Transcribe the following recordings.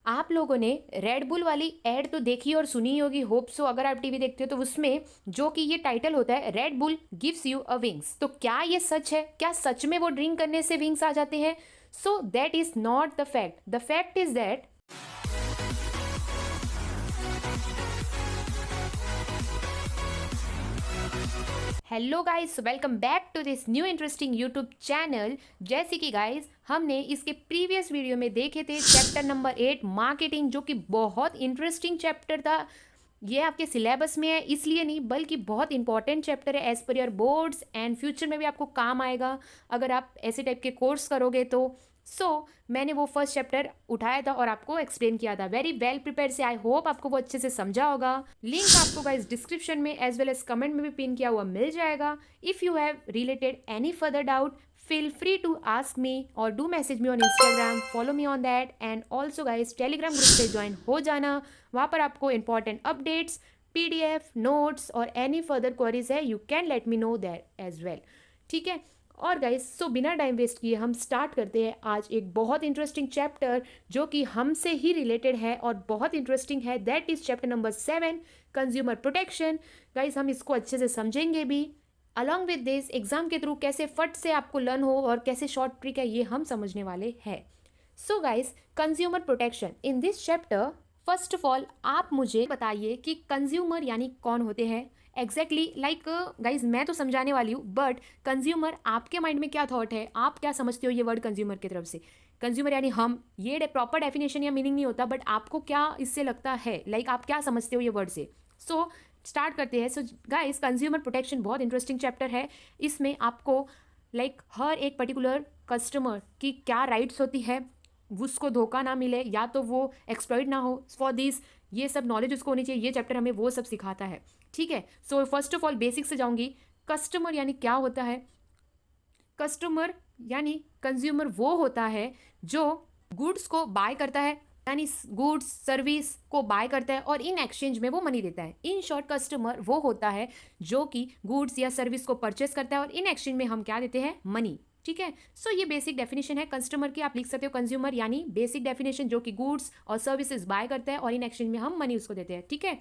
आप लोगों ने रेड बुल वाली एड तो देखी और सुनी ही होगी, होप सो। अगर आप टीवी देखते हो तो उसमें जो कि ये टाइटल होता है, red bull gives you a wings, तो क्या ये सच है? क्या सच में वो ड्रिंक करने से विंग्स आ जाते हैं? So that is not the fact. The fact is that hello guys, welcome back to this new interesting YouTube channel. जैसे कि गाइस हमने इसके प्रीवियस वीडियो में देखे थे चैप्टर नंबर 8 मार्केटिंग, जो कि बहुत इंटरेस्टिंग चैप्टर था। ये आपके सिलेबस में है इसलिए नहीं, बल्कि बहुत इंपॉर्टेंट चैप्टर है as per your boards and future में भी आपको काम आएगा अगर आप ऐसे टाइप के कोर्स करोगे तो। मैंने वो फर्स्ट चैप्टर उठाया था और आपको एक्सप्लेन किया था वेरी वेल प्रिपेयर से। आई होप आपको वो अच्छे से समझा होगा। लिंक आपको गाइस डिस्क्रिप्शन में एज वेल एज कमेंट में भी पिन किया हुआ मिल जाएगा। If you have related any further doubt, feel free to ask me or do message me on Instagram, follow me on that, and also guys Telegram group पे join हो जाना। वहाँ पर आपको इंपॉर्टेंट अपडेट्स, PDF नोट्स और any further queries है, you can let me know that as well. ठीक है। और गाइस बिना टाइम वेस्ट किए हम स्टार्ट करते हैं आज एक बहुत इंटरेस्टिंग चैप्टर जो कि हमसे ही रिलेटेड है और बहुत इंटरेस्टिंग है। That is chapter number 7, consumer protection. Guys हम इसको अच्छे से समझेंगे भी। अलॉन्ग विद दिस एग्जाम के थ्रू कैसे फट से आपको लर्न हो और कैसे शॉर्ट ट्रिक है ये हम समझने वाले हैं। So guys, consumer protection in this chapter, first of all आप मुझे बताइए कि कंज्यूमर यानी कौन होते हैं एग्जैक्टली। लाइक गाइज मैं तो समझाने वाली हूँ, बट कंज्यूमर आपके माइंड में क्या थॉट है, आप क्या समझते हो ये वर्ड कंज्यूमर की तरफ से? कंज्यूमर यानी हम, ये प्रॉपर डेफिनेशन या मीनिंग नहीं होता, बट आपको क्या इससे लगता है, लाइक आप क्या समझते हो ये वर्ड से? सो स्टार्ट करते हैं। सो गाइस, कंज्यूमर प्रोटेक्शन बहुत इंटरेस्टिंग चैप्टर है। इसमें आपको लाइक हर एक पर्टिकुलर कस्टमर की क्या राइट्स होती है, उसको धोखा ना मिले या तो वो एक्सप्लॉइट ना हो, फॉर दिस ये सब नॉलेज उसको होनी चाहिए। ये चैप्टर हमें वो सब सिखाता है। ठीक है। So first of all basic से जाऊंगी। कस्टमर यानी क्या होता है? कस्टमर यानी कंज्यूमर वो होता है जो गुड्स को बाय करता है, यानी गुड्स सर्विस को बाय करता है और इन एक्सचेंज में वो मनी देता है। इन शॉर्ट कस्टमर वो होता है जो कि गुड्स या सर्विस को परचेस करता है और इन एक्सचेंज में हम क्या देते हैं? मनी। ठीक है। सो ये बेसिक डेफिनेशन है कस्टमर की। आप लिख सकते हो कंज्यूमर यानी बेसिक डेफिनेशन जो कि गुड्स और सर्विसेज बाय करता है और इन एक्सचेंज में हम मनी उसको देते हैं। ठीक है।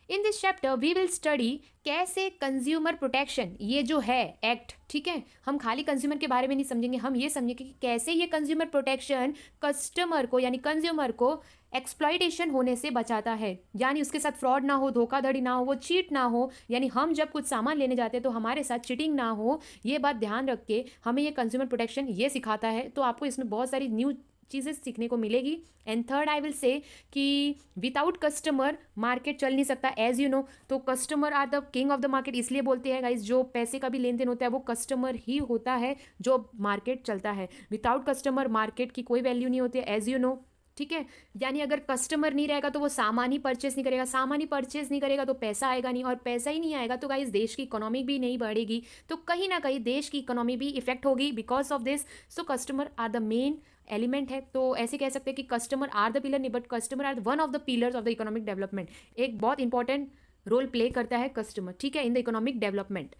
In this chapter we will study कैसे कंज्यूमर प्रोटेक्शन, ये जो है एक्ट, ठीक है, हम खाली कंज्यूमर के बारे में नहीं समझेंगे, हम ये समझेंगे कि कैसे ये कंज्यूमर प्रोटेक्शन कस्टमर को यानी कंज्यूमर को एक्सप्लॉइटेशन होने से बचाता है, यानी उसके साथ फ्रॉड ना हो, धोखाधड़ी ना हो, वो चीट ना हो, यानी हम जब कुछ सामान लेने जाते हैं तो हमारे साथ चीटिंग ना हो। ये बात ध्यान रख के हमें ये कंज्यूमर प्रोटेक्शन ये सिखाता है। तो आपको इसमें बहुत सारी न्यू चीज़ें सीखने को मिलेगी। And third I will say कि विदाउट कस्टमर मार्केट चल नहीं सकता, एज यू नो। तो customer are the king of the market इसलिए बोलते हैं गाइज, जो पैसे का भी लेन देन होता है वो कस्टमर ही होता है जो मार्केट चलता है। विदाउट कस्टमर मार्केट की कोई वैल्यू नहीं होती है, एज यू नो। ठीक है। यानी अगर कस्टमर नहीं रहेगा तो वो सामान ही परचेस नहीं करेगा, सामान ही परचेस नहीं करेगा तो पैसा आएगा नहीं, और पैसा ही नहीं आएगा तो गाइज देश की इकोनॉमी भी नहीं बढ़ेगी। तो कहीं ना कहीं देश की इकोनॉमी भी इफेक्ट होगी because of this. So customer are the main element है। तो ऐसे कह सकते हैं कि कस्टमर आर द पिलर नहीं, but customer are one of the pillars of the economic development. एक बहुत इंपॉर्टेंट रोल प्ले करता है कस्टमर, ठीक है, in the economic development.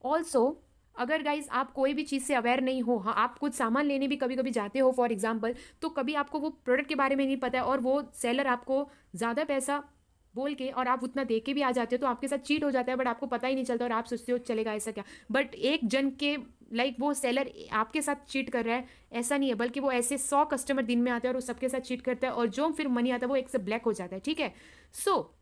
Also अगर गाइज आप कोई भी चीज़ से अवेयर नहीं हो, हाँ आप कुछ सामान लेने भी कभी कभी जाते हो फॉर एग्जाम्पल, तो कभी आपको वो प्रोडक्ट के बारे में नहीं पता है और वो सेलर आपको ज़्यादा पैसा बोल के और आप उतना दे के भी आ जाते हो तो आपके साथ चीट हो जाता है, बट आपको पता ही नहीं चलता और आप सोचते हो चलेगा ऐसा क्या। बट एक जन के लाइक वो सेलर आपके साथ चीट कर रहा है ऐसा नहीं है, बल्कि वो ऐसे 100 कस्टमर दिन में आते हैं और वो सबके साथ चीट करता है और जो फिर मनी आता है वो एक से ब्लैक हो जाता है। ठीक है। सो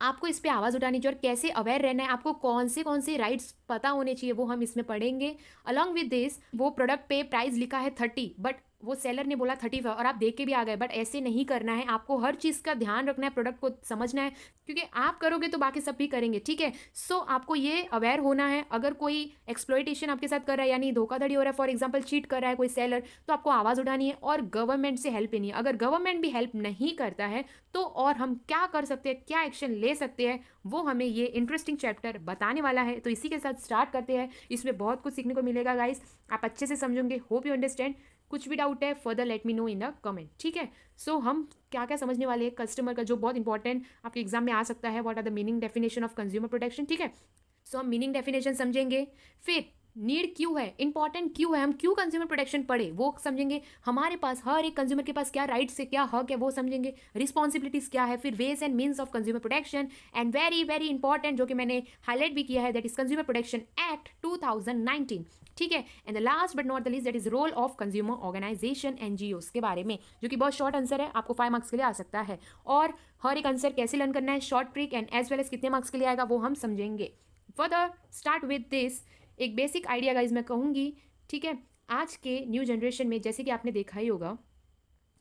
आपको इस पे आवाज़ उठानी चाहिए और कैसे अवेयर रहना है, आपको कौन से राइट्स पता होने चाहिए, वो हम इसमें पढ़ेंगे। अलॉन्ग विद दिस वो प्रोडक्ट पे प्राइस लिखा है 30, बट वो सेलर ने बोला 35 और आप देख के भी आ गए, बट ऐसे नहीं करना है। आपको हर चीज़ का ध्यान रखना है, प्रोडक्ट को समझना है, क्योंकि आप करोगे तो बाकी सब भी करेंगे। ठीक है। सो आपको ये अवेयर होना है। अगर कोई एक्सप्लॉइटेशन आपके साथ कर रहा है यानी धोखाधड़ी हो रहा है, फॉर एग्जाम्पल चीट कर रहा है कोई सेलर, तो आपको आवाज़ उठानी है और गवर्नमेंट से हेल्प लेनी है। अगर गवर्नमेंट भी हेल्प नहीं करता है तो और हम क्या कर सकते हैं, क्या एक्शन ले सकते हैं, वो हमें ये इंटरेस्टिंग चैप्टर बताने वाला है। तो इसी के साथ स्टार्ट करते हैं। इसमें बहुत कुछ सीखने को मिलेगा गाइस, आप अच्छे से समझोगे, होप यू अंडरस्टैंड। कुछ भी डाउट है further late me no in the comment. ठीक है। सो हम क्या क्या समझने वाले हैं कस्टमर का, जो बहुत इंपॉर्टेंट आपके एग्जाम में आ सकता है, what are the meaning definition of consumer protection. ठीक है। सो हम मीनिंग डेफिनेशन समझेंगे, फिर नीड क्यों है, इंपॉर्टेंट क्यों है, हम क्यों कंज्यूमर प्रोटेक्शन पढ़े वो समझेंगे, हमारे पास हर एक कंज्यूमर के पास क्या राइट्स है, क्या हक है वो समझेंगे, रिस्पॉन्सिबिलिटीज क्या है, फिर ways and means of consumer protection, and very very important जो कि मैंने हाईलाइट भी किया है, that is consumer protection act 2019। ठीक है, and the last but not the least that is role of consumer organisation NGOs के बारे में, जो कि बहुत शॉर्ट आंसर है, आपको 5 मार्क्स के लिए आ सकता है। और हर एक आंसर कैसे लर्न करना है, short trick and as well as कितने मार्क्स के लिए आएगा वो हम समझेंगे। फर्दर स्टार्ट विद दिस, एक बेसिक आइडिया गाइज मैं कहूँगी। ठीक है, आज के न्यू जनरेशन में जैसे कि आपने देखा ही होगा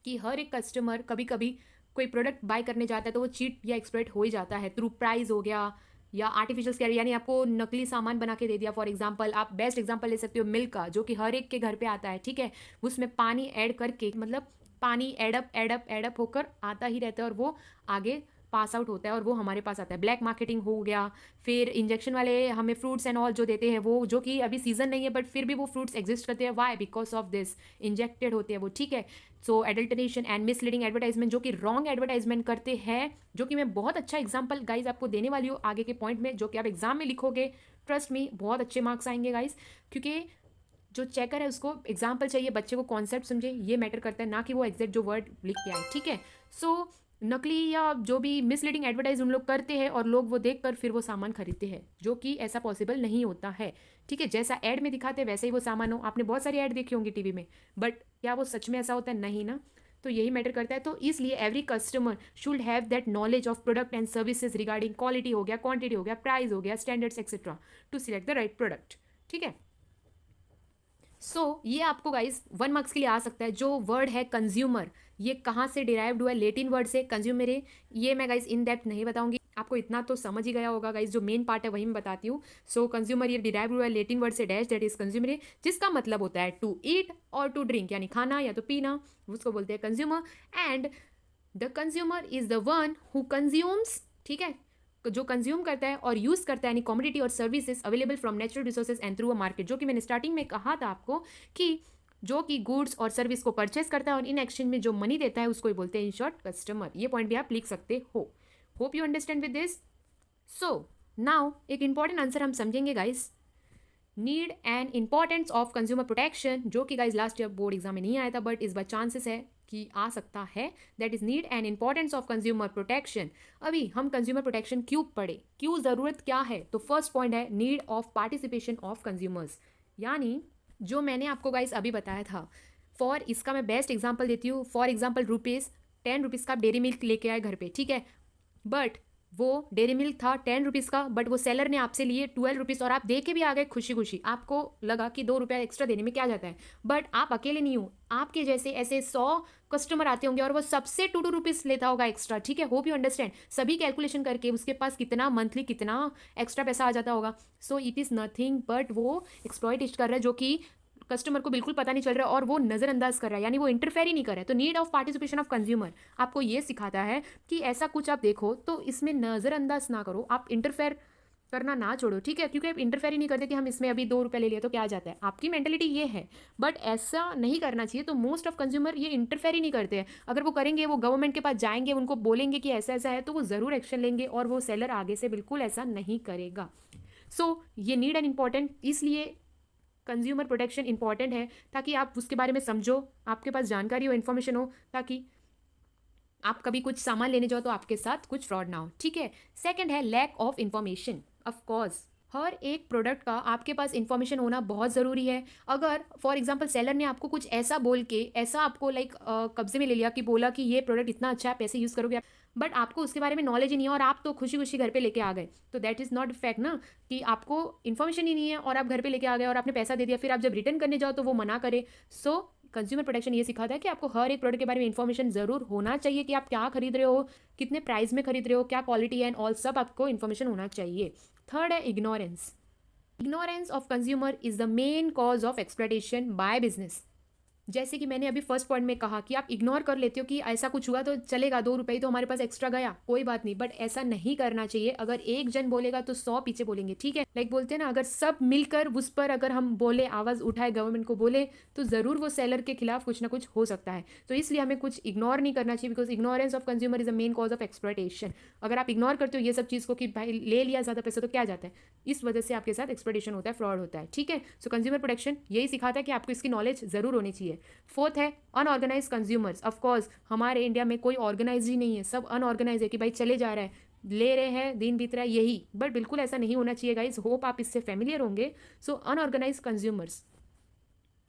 कि हर एक कस्टमर कभी कभी कोई प्रोडक्ट बाय करने जाता है तो वो चीट या एक्सप्लॉइट हो ही जाता है, थ्रू प्राइस हो गया या आर्टिफिशियल स्कैर, यानी आपको नकली सामान बना के दे दिया। फॉर एग्जांपल आप बेस्ट एग्जांपल ले सकते हो मिल्क का, जो कि हर एक के घर पे आता है। ठीक है, उसमें पानी ऐड करके, मतलब पानी एडअप होकर आता ही रहता है और वो आगे पास आउट होता है और वो हमारे पास आता है। ब्लैक मार्केटिंग हो गया, फिर इंजेक्शन वाले हमें फ्रूट्स एंड ऑल जो देते हैं वो, जो कि अभी सीजन नहीं है बट फिर भी वो फ्रूट्स एग्जिस्ट करते हैं, why, because of this injected होते हैं वो। ठीक है, so adulteration and misleading advertisement, जो कि रॉन्ग एडवर्टाइजमेंट करते हैं, जो कि मैं बहुत अच्छा एग्जाम्पल गाइज आपको देने वाली हूँ आगे के पॉइंट में, जो कि आप एग्जाम में लिखोगे, ट्रस्ट मी बहुत अच्छे मार्क्स आएंगे गाइज, क्योंकि जो चेकर है उसको एग्जाम्पल चाहिए, बच्चे को कॉन्सेप्ट समझे, ये मैटर करता है, ना कि वो एग्जैक्ट जो वर्ड लिख के आए। ठीक है, सो नकली या जो भी मिसलीडिंग एडवर्टाइज उन लोग करते हैं और लोग वो देखकर फिर वो सामान खरीदते हैं, जो कि ऐसा पॉसिबल नहीं होता है। ठीक है, जैसा ऐड में दिखाते हैं वैसे ही वो सामान हो। आपने बहुत सारी ऐड देखी होंगी टीवी में, बट क्या वो सच में ऐसा होता है? नहीं ना। तो यही मैटर करता है। तो इसलिए every customer should have that knowledge of product and services regarding quality हो गया, क्वांटिटी हो गया, प्राइस हो गया, standards etcetera, to select the right product. ठीक है, ये आपको गाइज 1 मार्क्स के लिए आ सकता है। जो वर्ड है कंज्यूमर, ये कहाँ से डिराइव्ड हुआ है? लेटिन वर्ड से कंज्यूमरे। ये मैं गाइज इन डेप्थ नहीं बताऊंगी, आपको इतना तो समझ ही गया होगा गाइज, जो मेन पार्ट है वही मैं बताती हूँ। कंज्यूमर ये डिराइव्ड हुआ है लेटिन वर्ड से, डैश, दैट इज कंज्यूमरे, जिसका मतलब होता है टू ईट और टू ड्रिंक, यानी खाना या तो पीना, उसको बोलते हैं consumer. And the consumer is the one who consumes, ठीक है, जो कंज्यूम करता है और यूज करता है, यानी कमोडिटी और services available from natural resources and through a market, जो कि मैंने स्टार्टिंग में कहा था आपको कि जो कि गुड्स और सर्विस को परचेस करता है और इन एक्सचेंज में जो मनी देता है उसको ही बोलते हैं इन शॉर्ट कस्टमर। ये पॉइंट भी आप लिख सकते हो। Hope you understand with this. Now एक इंपॉर्टेंट आंसर हम समझेंगे guys, need and importance of consumer protection, जो कि guys last year board exam में नहीं आया था बट इस बार चांसेस है कि आ सकता है। That is need and importance of consumer protection. अभी हम कंज्यूमर प्रोटेक्शन क्यों पढ़े, क्यों ज़रूरत क्या है? तो फर्स्ट पॉइंट है need of participation of consumers, यानी जो मैंने आपको गाइज अभी बताया था। फॉर इसका मैं बेस्ट एग्जाम्पल देती हूँ। फॉर एग्जाम्पल ₹10 का आप डेयरी मिल्क लेके आए घर पे, ठीक है, बट वो डेयरी मिल्क था 10 रुपीज़ का, बट वो सेलर ने आपसे लिए 12 रुपीज़ और आप दे के भी आ गए खुशी खुशी। आपको लगा कि 2 रुपया एक्स्ट्रा देने में क्या जाता है, बट आप अकेले नहीं हो, आपके जैसे ऐसे 100 कस्टमर आते होंगे और वो सबसे 2 रुपीज़ लेता होगा एक्स्ट्रा। ठीक है, होप यू अंडरस्टैंड। सभी कैलकुलेशन करके उसके पास कितना मंथली कितना एक्स्ट्रा पैसा आ जाता होगा। इट इज़ नथिंग बट वो एक्सप्लॉइट कर रहा है, जो कि कस्टमर को बिल्कुल पता नहीं चल रहा है और वो नज़रअंदाज कर रहा है, यानी वो इंटरफेयर ही नहीं कर रहा है। तो need of participation of consumer आपको ये सिखाता है कि ऐसा कुछ आप देखो तो इसमें नज़रअंदाज ना करो, आप इंटरफेयर करना ना छोड़ो। ठीक है, क्योंकि आप इंटरफेयर ही नहीं करते कि हम इसमें अभी 2 रुपये ले लिए तो क्या जाता है, आपकी मेंटेलिटी ये है, बट ऐसा नहीं करना चाहिए। तो मोस्ट ऑफ कंज्यूमर ये इंटरफेयर ही नहीं करते हैं। अगर वो करेंगे, वो गवर्नमेंट के पास जाएंगे, उनको बोलेंगे कि ऐसा ऐसा है, तो वो ज़रूर एक्शन लेंगे और वो सेलर आगे से बिल्कुल ऐसा नहीं करेगा। ये नीड एंड इम्पॉर्टेंट, इसलिए कंज्यूमर प्रोटेक्शन इंपॉर्टेंट है, ताकि आप उसके बारे में समझो, आपके पास जानकारी हो, इन्फॉर्मेशन हो, ताकि आप कभी कुछ सामान लेने जाओ तो आपके साथ कुछ फ्रॉड ना हो। ठीक है, सेकंड है lack of information. Of course हर एक प्रोडक्ट का आपके पास इन्फॉर्मेशन होना बहुत ज़रूरी है। अगर फॉर एग्जांपल सेलर ने आपको कुछ ऐसा बोल के, ऐसा आपको लाइक कब्जे में ले लिया कि बोला कि ये प्रोडक्ट इतना अच्छा है, पैसे यूज़ करोगे आप, बट आपको उसके बारे में नॉलेज ही नहीं है और आप तो खुशी खुशी घर पे लेके आ गए, तो दैट इज़ नॉट फैक्ट ना, कि आपको इन्फॉर्मेशन ही नहीं है और आप घर पे लेके आ गए और आपने पैसा दे दिया, फिर आप जब रिटर्न करने जाओ तो वो मना करे। कंज्यूमर प्रोटेक्शन ये सिखाता है कि आपको हर एक प्रोडक्ट के बारे में इन्फॉर्मेशन ज़रूर होना चाहिए, कि आप क्या खरीद रहे हो, कितने प्राइस में खरीद रहे हो, क्या क्वालिटी है, एंड ऑल सब आपको इन्फॉर्मेशन होना चाहिए। थर्ड है ignorance. Ignorance of consumer is the main cause of exploitation by business. जैसे कि मैंने अभी फर्स्ट पॉइंट में कहा कि आप इग्नोर कर लेते हो कि ऐसा कुछ हुआ तो चलेगा, 2 रुपये तो हमारे पास एक्स्ट्रा गया, कोई बात नहीं, बट ऐसा नहीं करना चाहिए। अगर एक जन बोलेगा तो 100 पीछे बोलेंगे, ठीक है। लाइक बोलते हैं ना, अगर सब मिलकर उस पर अगर हम बोले, आवाज उठाए, गवर्नमेंट को बोले, तो जरूर वो सेलर के खिलाफ कुछ ना कुछ हो सकता है। तो इसलिए हमें कुछ इग्नोर नहीं करना चाहिए, because ignorance of consumer is a main cause of exploitation. अगर आप इग्नोर करते हो ये सब चीज़ को कि भाई ले लिया ज़्यादा पैसा तो क्या जाता है, इस वजह से आपके साथ एक्सप्लॉयटेशन होता है, फ्रॉड होता है, ठीक है। सो कंज्यूमर प्रोटेक्शन यही सिखाता है कि आपको इसकी नॉलेज जरूर होनी चाहिए। फोर्थ है अनऑर्गेनाइज कंज्यूमर्स। ऑफकोर्स हमारे इंडिया में कोई ऑर्गेनाइज ही नहीं है, सब अनऑर्गेनाइज है कि भाई चले जा रहा है, ले रहे हैं, दिन बीत रहा है, यही। बट बिल्कुल ऐसा नहीं होना चाहिए गाइज, होप आप इससे फेमिलियर होंगे। So unorganise consumers,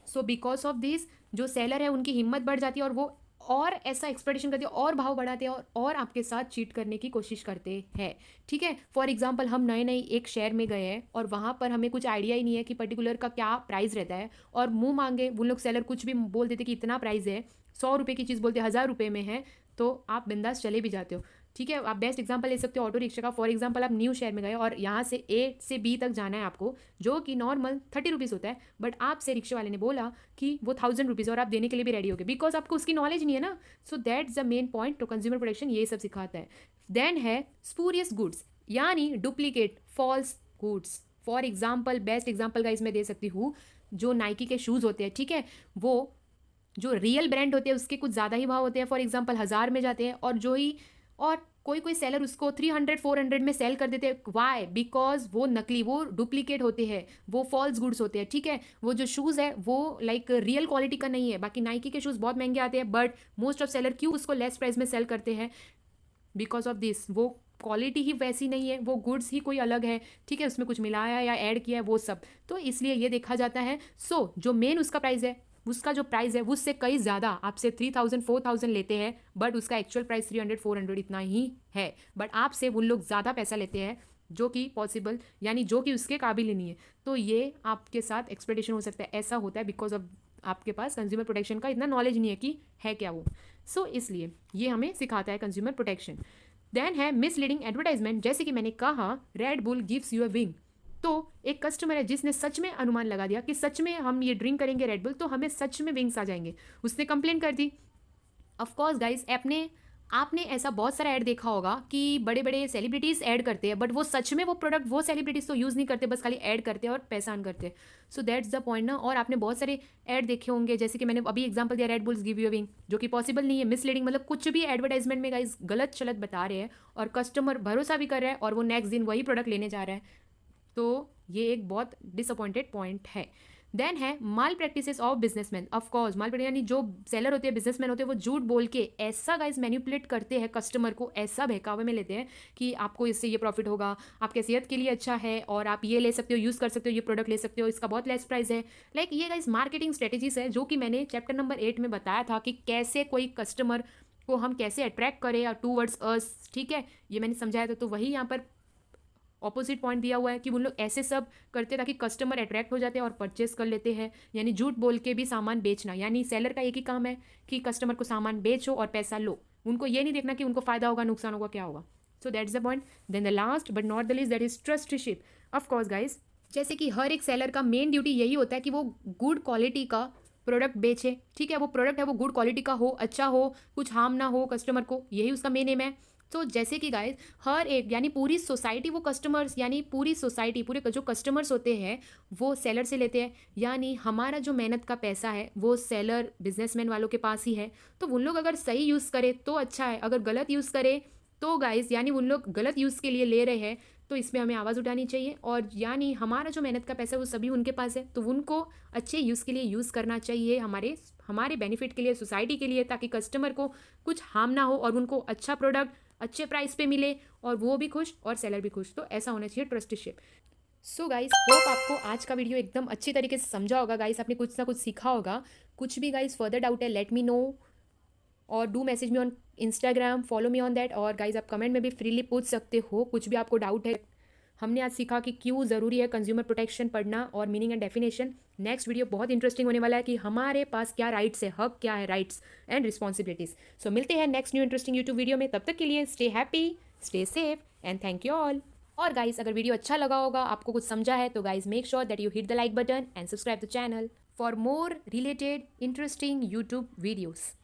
so because of this जो सेलर है उनकी हिम्मत बढ़ जाती है और वो और ऐसा एक्सपेक्टेशन करते हैं और भाव बढ़ाते हैं और आपके साथ चीट करने की कोशिश करते हैं, ठीक है। फॉर एग्जांपल हम नए नए एक शहर में गए हैं और वहाँ पर हमें कुछ आइडिया ही नहीं है कि पर्टिकुलर का क्या प्राइस रहता है, और मुंह मांगे वो लोग सेलर कुछ भी बोल देते कि इतना प्राइस है, 100 रुपये की चीज़ बोलते 1000 रुपये में है, तो आप बिंदास चले भी जाते हो, ठीक है। आप बेस्ट एग्जांपल ले सकते हो ऑटो रिक्शा का। फॉर एग्जांपल आप न्यू शहर में गए और यहाँ से ए से बी तक जाना है आपको, जो कि नॉर्मल 30 रुपीज़ होता है, बट आपसे रिक्शे वाले ने बोला कि वो 1000 रुपीज़, और आप देने के लिए भी रेडी हो गए, बिकॉज आपको उसकी नॉलेज नहीं है ना। So that's the main point. To consumer protection ये सब सिखाता है। देन है स्पूरियस गुड्स, यानी duplicate, false goods. For example, best example का इसमें दे सकती हूँ, जो नाइकी के शूज़ होते हैं, ठीक है, वो जो रियल ब्रांड होते हैं उसके कुछ ज़्यादा ही भाव होते हैं, फॉर एग्जाम्पल 1000 में जाते हैं, और जो ही और कोई कोई सेलर उसको 300-400 में सेल कर देते हैं। वाई? बिकॉज वो नकली, वो डुप्लीकेट होते हैं, वो फॉल्स गुड्स होते हैं, ठीक है। वो जो शूज़ है वो लाइक रियल क्वालिटी का नहीं है। बाकी नाइकी के शूज़ बहुत महंगे आते हैं, बट मोस्ट ऑफ सेलर क्यों उसको लेस प्राइस में सेल करते हैं? बिकॉज ऑफ दिस, वो क्वालिटी ही वैसी नहीं है, वो गुड्स ही कोई अलग है, ठीक है, उसमें कुछ मिलाया या ऐड किया है वो सब, तो इसलिए ये देखा जाता है। सो जो मेन उसका प्राइस है, उसका जो प्राइस है उससे कई ज़्यादा, आपसे 3000-4000 लेते हैं, बट उसका एक्चुअल प्राइस 300-400 इतना ही है, बट आपसे वो लोग ज़्यादा पैसा लेते हैं, जो कि पॉसिबल, यानी जो कि उसके काबिल ही नहीं है। तो ये आपके साथ एक्सपेक्टेशन हो सकता है, ऐसा होता है बिकॉज ऑफ आपके पास कंज्यूमर प्रोटेक्शन का इतना नॉलेज नहीं है कि है क्या वो। सो इसलिए ये हमें सिखाता है कंज्यूमर प्रोटेक्शन। देन है मिसलीडिंग एडवर्टाइजमेंट। जैसे कि मैंने कहा, red bull gives you a wing. तो एक कस्टमर है जिसने सच में अनुमान लगा दिया कि सच में हम ये ड्रिंक करेंगे रेड बुल तो हमें सच में विंग्स आ जाएंगे, उसने कंप्लेन कर दी। ऑफकोर्स गाइज, आपने ऐसा बहुत सारा ऐड देखा होगा कि बड़े बड़े सेलिब्रिटीज़ ऐड करते हैं, बट वो सच में वो प्रोडक्ट वो सेलिब्रिटीज़ तो यूज़ नहीं करते, बस खाली ऐड करते हैं और पैसा अर्न करते हैं। सो दैट्स द पॉइंट ना। और आपने बहुत सारे ऐड देखे होंगे, जैसे कि मैंने अभी एग्जांपल दिया, red bulls give you a wing, जो कि पॉसिबल नहीं है, मिसलीडिंग, मतलब कुछ भी एडवर्टाइजमेंट में गाइज गलत चलत बता रहे हैं और कस्टमर भरोसा भी कर रहा है और वो नेक्स्ट दिन वही प्रोडक्ट लेने जा रहा है। तो ये एक बहुत डिसअपॉइंटेड पॉइंट है। देन है malpractices of businessman. Of course malpractice यानी जो सेलर होते हैं, बिजनेसमैन होते हैं, वो झूठ बोल के ऐसा गाइस मैनिपुलेट करते हैं कस्टमर को, ऐसा बहकावे में लेते हैं कि आपको इससे ये प्रॉफिट होगा, आपके सेहत के लिए अच्छा है और आप ये ले सकते हो, यूज़ कर सकते हो, ये प्रोडक्ट ले सकते हो, इसका बहुत लेस प्राइस है। लाइक ये गाइस मार्केटिंग स्ट्रेटेजीज है, जो कि मैंने चैप्टर नंबर 8 में बताया था कि कैसे कोई कस्टमर को हम कैसे अट्रैक्ट करें या टूवर्ड्स अस, ठीक है, ये मैंने समझाया था। तो वही यहाँ पर ऑपोजिट पॉइंट दिया हुआ है कि वो लोग ऐसे सब करते ताकि कस्टमर अट्रैक्ट हो जाते हैं और परचेस कर लेते हैं, यानी झूठ बोल के भी सामान बेचना। यानी सेलर का एक ही काम है कि कस्टमर को सामान बेचो और पैसा लो, उनको ये नहीं देखना कि उनको फायदा होगा, नुकसान होगा, क्या होगा। So that's the point. Then the last but not the least, that is trusteeship. Of course guys, जैसे कि हर एक सेलर का मेन ड्यूटी यही होता है कि वो गुड क्वालिटी का प्रोडक्ट बेचे, ठीक है, वो प्रोडक्ट है वो गुड क्वालिटी का हो, अच्छा हो, कुछ हार्म ना हो कस्टमर को, यही उसका मेन एम है। तो जैसे कि गाइस, हर एक यानी पूरी सोसाइटी वो कस्टमर्स, यानी पूरी सोसाइटी, पूरे जो कस्टमर्स होते हैं वो सेलर से लेते हैं, यानी हमारा जो मेहनत का पैसा है वो सेलर बिजनेसमैन वालों के पास ही है। तो उन लोग अगर सही यूज़ करे तो अच्छा है, अगर गलत यूज़ करे तो गाइस यानी उन लोग गलत यूज़ के लिए ले रहे हैं, तो इसमें हमें आवाज़ उठानी चाहिए। और यानी हमारा जो मेहनत का पैसा है वो सभी उनके पास है, तो उनको अच्छे यूज़ के लिए यूज़ करना चाहिए, हमारे हमारे बेनिफिट के लिए, सोसाइटी के लिए, ताकि कस्टमर को कुछ हार्म ना हो और उनको अच्छा प्रोडक्ट अच्छे प्राइस पे मिले और वो भी खुश और सेलर भी खुश। तो ऐसा होना चाहिए ट्रस्टशिप। सो गाइस, होप आपको आज का वीडियो एकदम अच्छी तरीके से समझा होगा गाइस, आपने कुछ ना कुछ सीखा होगा। कुछ भी गाइस फर्दर डाउट है, लेट मी नो और do message me on Instagram, follow me on that. और गाइज आप कमेंट में भी फ्रीली पूछ सकते हो कुछ भी आपको डाउट है। हमने आज सीखा कि क्यों ज़रूरी है कंज्यूमर प्रोटेक्शन पढ़ना और meaning and definition. Next video बहुत इंटरेस्टिंग होने वाला है कि हमारे पास क्या राइट्स है, हक क्या है, राइट्स एंड रिस्पॉन्सिबिलिटीज। सो मिलते हैं next new interesting YouTube video में, तब तक के लिए stay happy, stay safe and thank you all. और गाइज अगर वीडियो अच्छा लगा होगा, आपको कुछ समझा है, तो guys make sure that you hit the like button and subscribe the channel. for more related interesting YouTube videos.